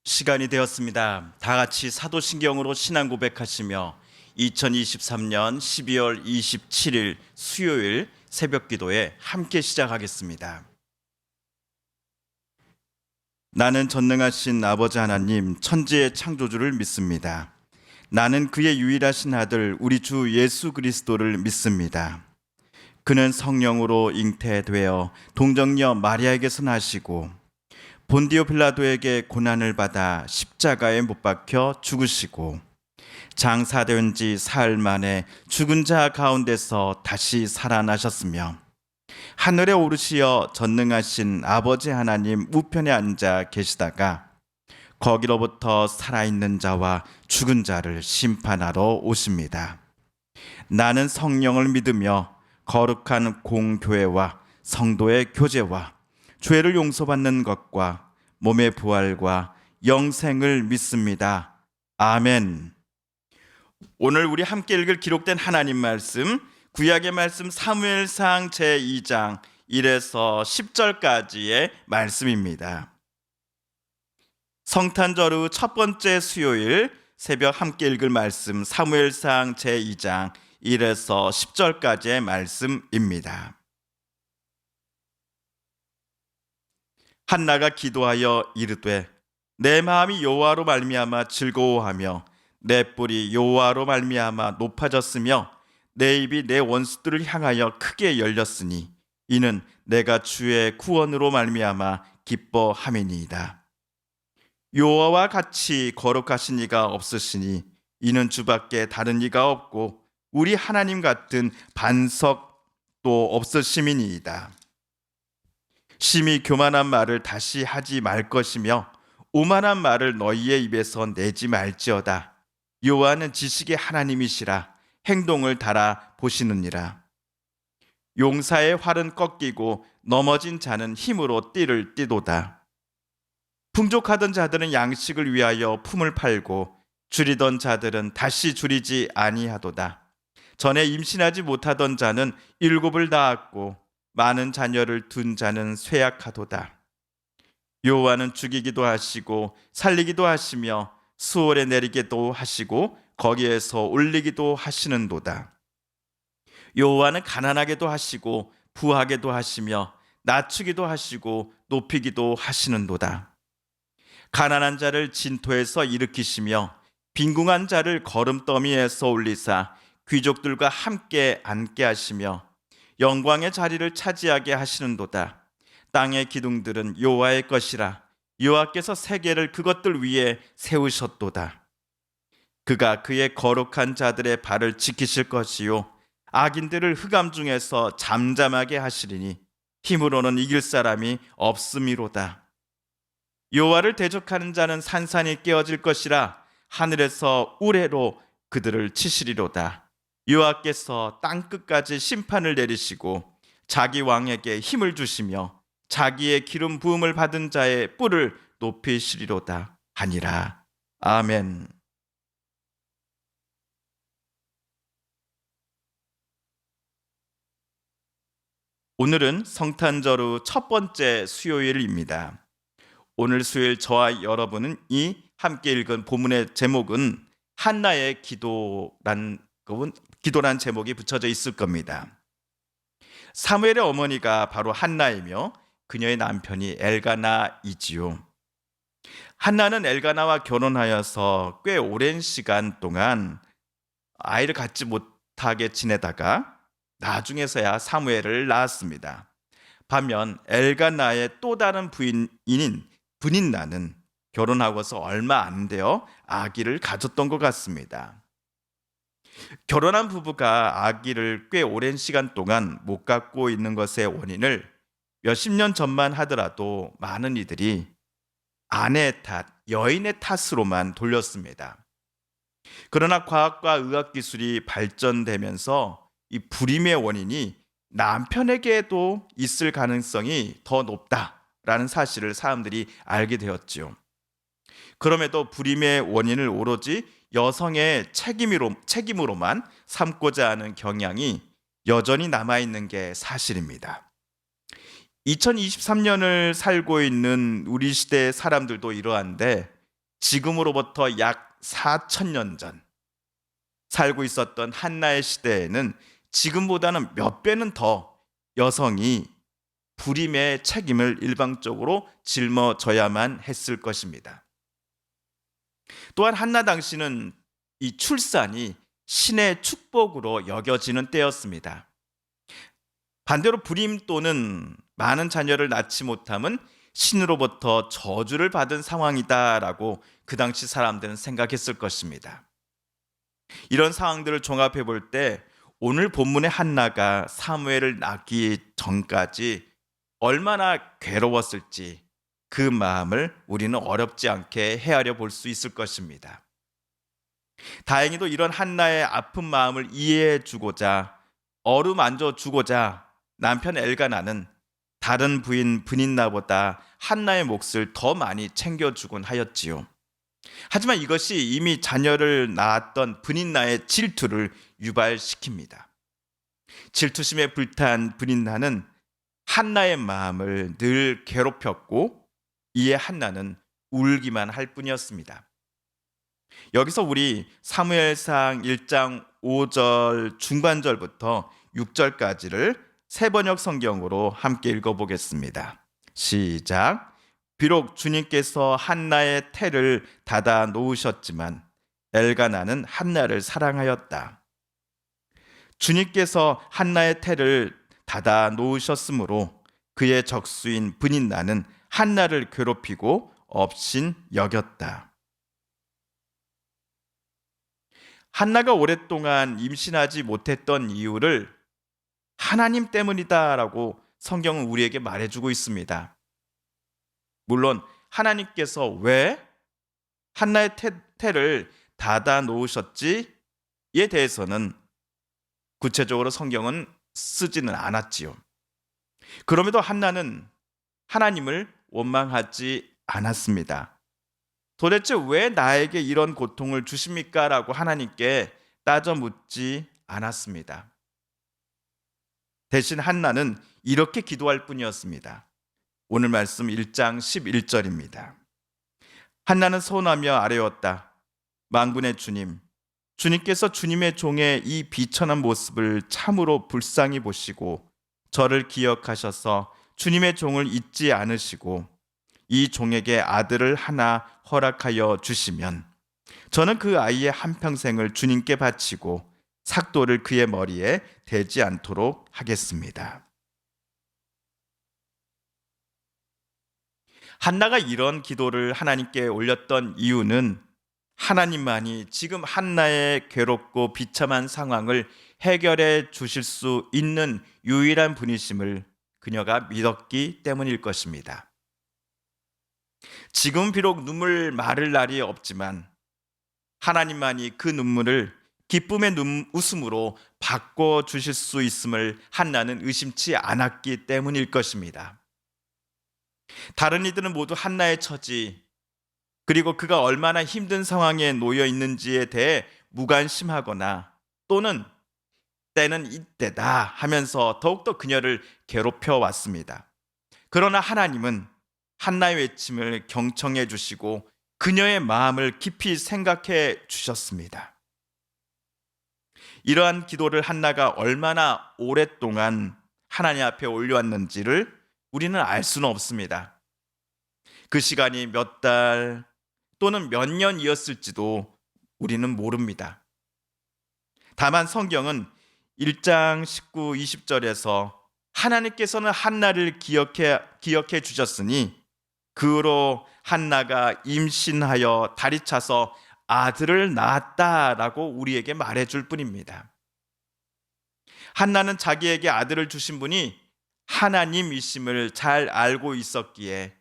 시간이 되었습니다. 다 같이 사도신경으로 신앙 고백하시며 2023년 12월 27일 수요일 새벽 기도에 함께 시작하겠습니다. 나는 전능하신 아버지 하나님 천지의 창조주를 믿습니다. 나는 그의 유일하신 아들 우리 주 예수 그리스도를 믿습니다. 그는 성령으로 잉태되어 동정녀 마리아에게서 나시고 본디오 빌라도에게 고난을 받아 십자가에 못 박혀 죽으시고 장사된 지 사흘 만에 죽은 자 가운데서 다시 살아나셨으며 하늘에 오르시어 전능하신 아버지 하나님 우편에 앉아 계시다가 거기로부터 살아있는 자와 죽은 자를 심판하러 오십니다. 나는 성령을 믿으며 거룩한 공교회와 성도의 교제와 죄를 용서받는 것과 몸의 부활과 영생을 믿습니다. 아멘. 오늘 우리 함께 읽을 기록된 하나님 말씀 구약의 말씀 사무엘상 제2장 1에서 10절까지의 말씀입니다. 성탄절 후 첫 번째 수요일 새벽 함께 읽을 말씀 사무엘상 제2장 1에서 10절까지의 말씀입니다. 한나가 기도하여 이르되 내 마음이 여호와로 말미암아 즐거워하며 내 뿔이 여호와로 말미암아 높아졌으며 내 입이 내 원수들을 향하여 크게 열렸으니 이는 내가 주의 구원으로 말미암아 기뻐함이니이다. 여호와와 같이 거룩하신 이가 없으시니 이는 주밖에 다른 이가 없고 우리 하나님 같은 반석도 없으심이니이다. 심히 교만한 말을 다시 하지 말 것이며 오만한 말을 너희의 입에서 내지 말지어다. 여호와는 지식의 하나님이시라 행동을 달아 보시느니라. 용사의 활은 꺾이고 넘어진 자는 힘으로 띠를 띠도다. 풍족하던 자들은 양식을 위하여 품을 팔고 줄이던 자들은 다시 줄이지 아니하도다. 전에 임신하지 못하던 자는 7을 낳았고 많은 자녀를 둔 자는 쇠약하도다. 여호와는 죽이기도 하시고 살리기도 하시며 수월에 내리기도 하시고 거기에서 올리기도 하시는도다. 여호와는 가난하게도 하시고 부하게도 하시며 낮추기도 하시고 높이기도 하시는도다. 가난한 자를 진토에서 일으키시며 빈궁한 자를 거름더미에서 올리사 귀족들과 함께 앉게 하시며 영광의 자리를 차지하게 하시는도다. 땅의 기둥들은 여호와의 것이라 여호와께서 세계를 그것들 위에 세우셨도다. 그가 그의 거룩한 자들의 발을 지키실 것이요 악인들을 흑암 중에서 잠잠하게 하시리니 힘으로는 이길 사람이 없음이로다. 여호와를 대적하는 자는 산산이 깨어질 것이라 하늘에서 우레로 그들을 치시리로다. 여호와께서 땅 끝까지 심판을 내리시고 자기 왕에게 힘을 주시며 자기의 기름 부음을 받은 자의 뿔을 높이시리로다 하니라. 아멘. 오늘은 성탄절 후 첫 번째 수요일입니다. 오늘 수요일 저와 여러분은 이 함께 읽은 본문의 제목은 한나의 기도란 제목이 붙여져 있을 겁니다. 사무엘의 어머니가 바로 한나이며 그녀의 남편이 엘가나이지요. 한나는 엘가나와 결혼하여서 꽤 오랜 시간 동안 아이를 갖지 못하게 지내다가 나중에서야 사무엘을 낳았습니다. 반면 엘가나의 또 다른 부인인 브닌나는 결혼하고서 얼마 안 되어 아기를 가졌던 것 같습니다. 결혼한 부부가 아기를 꽤 오랜 시간 동안 못 갖고 있는 것의 원인을 몇십 년 전만 하더라도 많은 이들이 아내의 탓, 여인의 탓으로만 돌렸습니다. 그러나 과학과 의학 기술이 발전되면서 이 불임의 원인이 남편에게도 있을 가능성이 더 높다라는 사실을 사람들이 알게 되었지요. 그럼에도 불임의 원인을 오로지 여성의 책임으로만 삼고자 하는 경향이 여전히 남아있는 게 사실입니다. 2023년을 살고 있는 우리 시대의 사람들도 이러한데, 지금으로부터 약 4,000년 전 살고 있었던 한나의 시대에는 지금보다는 몇 배는 더 여성이 불임의 책임을 일방적으로 짊어져야만 했을 것입니다. 또한 한나 당시는 이 출산이 신의 축복으로 여겨지는 때였습니다. 반대로 불임 또는 많은 자녀를 낳지 못함은 신으로부터 저주를 받은 상황이다라고 그 당시 사람들은 생각했을 것입니다. 이런 상황들을 종합해 볼 때 오늘 본문의 한나가 사무엘을 낳기 전까지 얼마나 괴로웠을지 그 마음을 우리는 어렵지 않게 헤아려 볼 수 있을 것입니다. 다행히도 이런 한나의 아픈 마음을 이해해 주고자, 어루만져 주고자 남편 엘가나는 다른 부인 브닌나보다 한나의 몫을 더 많이 챙겨주곤 하였지요. 하지만 이것이 이미 자녀를 낳았던 브닌나의 질투를 유발시킵니다. 질투심에 불탄 브닌나는 한나의 마음을 늘 괴롭혔고, 이에 한나는 울기만 할 뿐이었습니다. 여기서 우리 사무엘상 1장 5절 중반절부터 6절까지를 새번역 성경으로 함께 읽어보겠습니다. 시작. 비록 주님께서 한나의 태를 닫아 놓으셨지만 엘가나는 한나를 사랑하였다. 주님께서 한나의 태를 닫아 놓으셨으므로 그의 적수인 브닌나는 한나를 괴롭히고 업신 여겼다. 한나가 오랫동안 임신하지 못했던 이유를 하나님 때문이다라고 성경은 우리에게 말해주고 있습니다. 물론 하나님께서 왜 한나의 태를 닫아 놓으셨지에 대해서는 구체적으로 성경은 쓰지는 않았지요. 그럼에도 한나는 하나님을 원망하지 않았습니다. 도대체 왜 나에게 이런 고통을 주십니까? 라고 하나님께 따져 묻지 않았습니다. 대신 한나는 이렇게 기도할 뿐이었습니다. 오늘 말씀 1장 11절입니다. 한나는 서운하며 아뢰었다. 만군의 주님, 주님께서 주님의 종의 이 비천한 모습을 참으로 불쌍히 보시고 저를 기억하셔서 주님의 종을 잊지 않으시고 이 종에게 아들을 하나 허락하여 주시면 저는 그 아이의 한평생을 주님께 바치고 삭도를 그의 머리에 대지 않도록 하겠습니다. 한나가 이런 기도를 하나님께 올렸던 이유는 하나님만이 지금 한나의 괴롭고 비참한 상황을 해결해 주실 수 있는 유일한 분이심을 그녀가 믿었기 때문일 것입니다. 지금 비록 눈물 마를 날이 없지만 하나님만이 그 눈물을 기쁨의 웃음으로 바꿔 주실 수 있음을 한나는 의심치 않았기 때문일 것입니다. 다른 이들은 모두 한나의 처지, 그리고 그가 얼마나 힘든 상황에 놓여 있는지에 대해 무관심하거나 또는 때는 이때다 하면서 더욱더 그녀를 괴롭혀 왔습니다. 그러나 하나님은 한나의 외침을 경청해 주시고 그녀의 마음을 깊이 생각해 주셨습니다. 이러한 기도를 한나가 얼마나 오랫동안 하나님 앞에 올려왔는지를 우리는 알 수는 없습니다. 그 시간이 몇 달 또는 몇 년이었을지도 우리는 모릅니다. 다만 성경은 1장 19, 20절에서 하나님께서는 한나를 기억해 주셨으니 그로 한나가 임신하여 다리 차서 아들을 낳았다라고 우리에게 말해줄 뿐입니다. 한나는 자기에게 아들을 주신 분이 하나님이심을 잘 알고 있었기에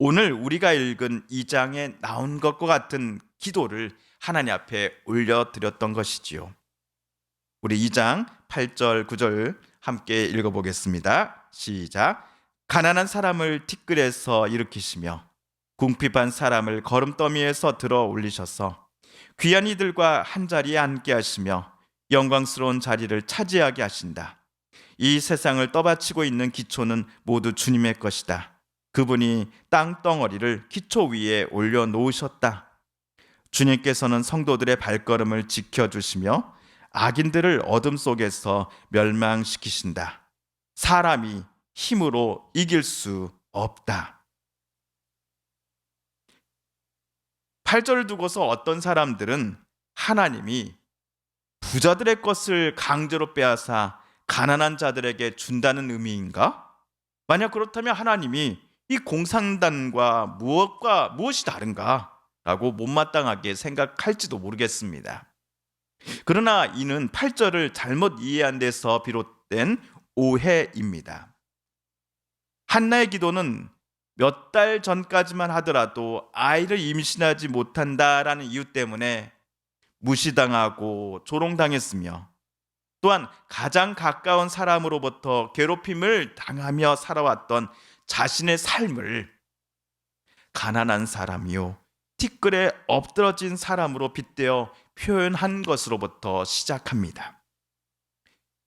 오늘 우리가 읽은 2장에 나온 것과 같은 기도를 하나님 앞에 올려드렸던 것이지요. 우리 2장 8절 9절 함께 읽어보겠습니다. 시작. 가난한 사람을 티끌에서 일으키시며 궁핍한 사람을 거름더미에서 들어 올리셔서 귀한 이들과 한자리에 앉게 하시며 영광스러운 자리를 차지하게 하신다. 이 세상을 떠받치고 있는 기초는 모두 주님의 것이다. 그분이 땅덩어리를 기초 위에 올려놓으셨다. 주님께서는 성도들의 발걸음을 지켜주시며 악인들을 어둠 속에서 멸망시키신다. 사람이 힘으로 이길 수 없다. 8절을 두고서 어떤 사람들은 하나님이 부자들의 것을 강제로 빼앗아 가난한 자들에게 준다는 의미인가? 만약 그렇다면 하나님이 이 공산당과 무엇이 다른가? 라고 못마땅하게 생각할지도 모르겠습니다. 그러나 이는 8절을 잘못 이해한 데서 비롯된 오해입니다. 한나의 기도는 몇 달 전까지만 하더라도 아이를 임신하지 못한다라는 이유 때문에 무시당하고 조롱당했으며 또한 가장 가까운 사람으로부터 괴롭힘을 당하며 살아왔던 자신의 삶을 가난한 사람이요 티끌에 엎드러진 사람으로 빗대어 표현한 것으로부터 시작합니다.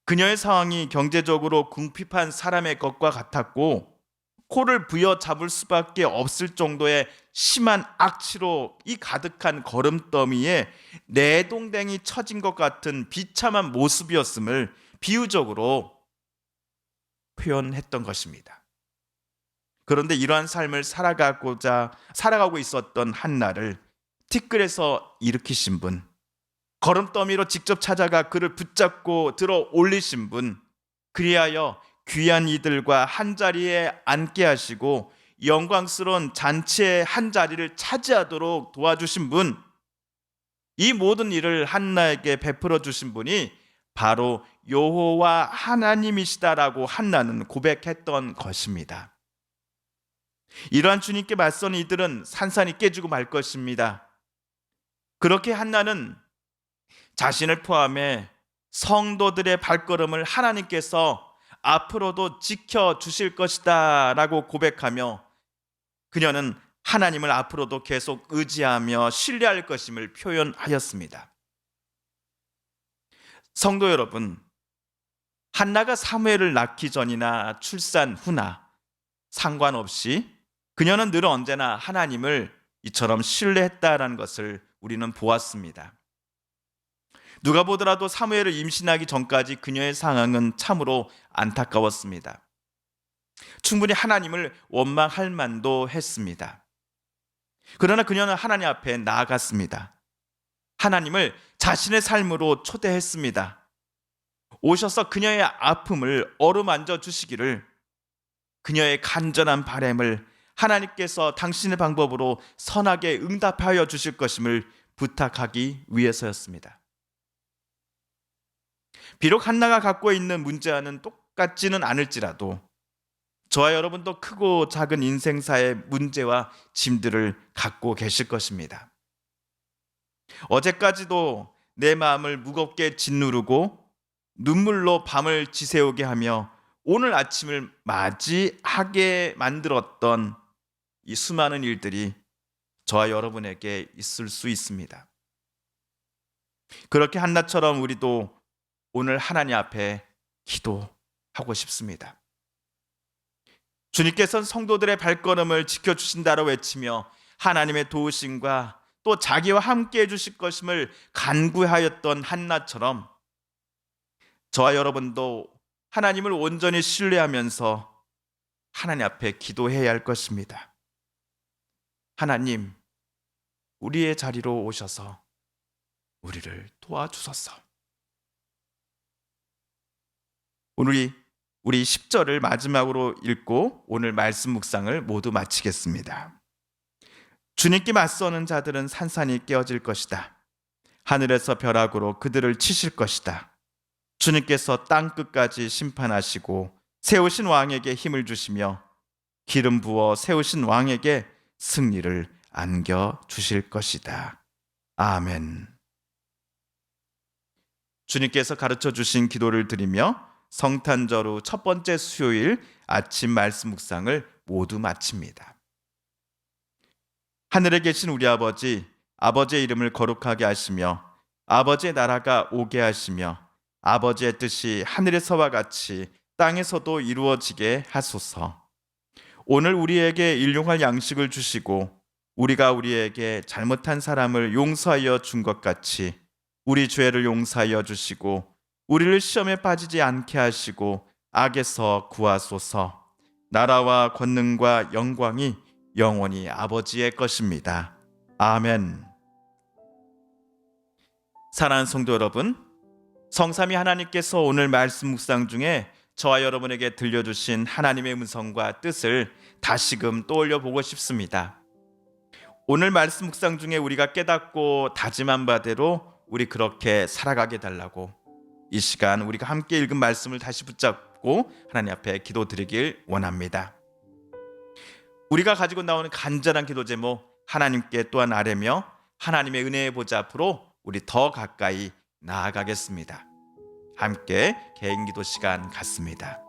그녀의 상황이 경제적으로 궁핍한 사람의 것과 같았고 코를 부여잡을 수밖에 없을 정도의 심한 악취로 이 가득한 거름더미에 내동댕이 처진 것 같은 비참한 모습이었음을 비유적으로 표현했던 것입니다. 그런데 이러한 삶을 살아가고 있었던 한나를 티끌에서 일으키신 분, 거름더미로 직접 찾아가 그를 붙잡고 들어 올리신 분, 그리하여 귀한 이들과 한자리에 앉게 하시고 영광스러운 잔치의 한자리를 차지하도록 도와주신 분, 이 모든 일을 한나에게 베풀어 주신 분이 바로 여호와 하나님이시다라고 한나는 고백했던 것입니다. 이러한 주님께 맞선 이들은 산산이 깨지고 말 것입니다. 그렇게 한나는 자신을 포함해 성도들의 발걸음을 하나님께서 앞으로도 지켜주실 것이다 라고 고백하며 그녀는 하나님을 앞으로도 계속 의지하며 신뢰할 것임을 표현하였습니다. 성도 여러분, 한나가 사무엘을 낳기 전이나 출산 후나 상관없이 그녀는 늘 언제나 하나님을 이처럼 신뢰했다라는 것을 우리는 보았습니다. 누가 보더라도 사무엘을 임신하기 전까지 그녀의 상황은 참으로 안타까웠습니다. 충분히 하나님을 원망할 만도 했습니다. 그러나 그녀는 하나님 앞에 나아갔습니다. 하나님을 자신의 삶으로 초대했습니다. 오셔서 그녀의 아픔을 어루만져 주시기를, 그녀의 간절한 바람을 하나님께서 당신의 방법으로 선하게 응답하여 주실 것임을 부탁하기 위해서였습니다. 비록 한나가 갖고 있는 문제와는 똑같지는 않을지라도 저와 여러분도 크고 작은 인생사의 문제와 짐들을 갖고 계실 것입니다. 어제까지도 내 마음을 무겁게 짓누르고 눈물로 밤을 지새우게 하며 오늘 아침을 맞이하게 만들었던 이 수많은 일들이 저와 여러분에게 있을 수 있습니다. 그렇게 한나처럼 우리도 오늘 하나님 앞에 기도하고 싶습니다. 주님께서는 성도들의 발걸음을 지켜주신다고 외치며 하나님의 도우심과 또 자기와 함께 해주실 것임을 간구하였던 한나처럼 저와 여러분도 하나님을 온전히 신뢰하면서 하나님 앞에 기도해야 할 것입니다. 하나님, 우리의 자리로 오셔서 우리를 도와주소서. 오늘 우리 10절을 마지막으로 읽고 오늘 말씀 묵상을 모두 마치겠습니다. 주님께 맞서는 자들은 산산이 깨어질 것이다. 하늘에서 벼락으로 그들을 치실 것이다. 주님께서 땅 끝까지 심판하시고 세우신 왕에게 힘을 주시며 기름 부어 세우신 왕에게 승리를 안겨 주실 것이다. 아멘. 주님께서 가르쳐 주신 기도를 드리며 성탄절 후 첫 번째 수요일 아침 말씀 묵상을 모두 마칩니다. 하늘에 계신 우리 아버지, 아버지의 이름을 거룩하게 하시며 아버지의 나라가 오게 하시며 아버지의 뜻이 하늘에서와 같이 땅에서도 이루어지게 하소서. 오늘 우리에게 일용할 양식을 주시고 우리가 우리에게 잘못한 사람을 용서하여 준 것 같이 우리 죄를 용서하여 주시고 우리를 시험에 빠지지 않게 하시고 악에서 구하소서. 나라와 권능과 영광이 영원히 아버지의 것입니다. 아멘. 사랑하는 성도 여러분, 성삼위 하나님께서 오늘 말씀 묵상 중에 저와 여러분에게 들려주신 하나님의 음성과 뜻을 다시금 떠올려 보고 싶습니다. 오늘 말씀 묵상 중에 우리가 깨닫고 다짐한 바대로 우리 그렇게 살아가게 달라고 이 시간 우리가 함께 읽은 말씀을 다시 붙잡고 하나님 앞에 기도드리길 원합니다. 우리가 가지고 나오는 간절한 기도 제목 하나님께 또한 아뢰며 하나님의 은혜의 보좌 앞으로 우리 더 가까이 나아가겠습니다. 함께 개인 기도 시간 갖습니다.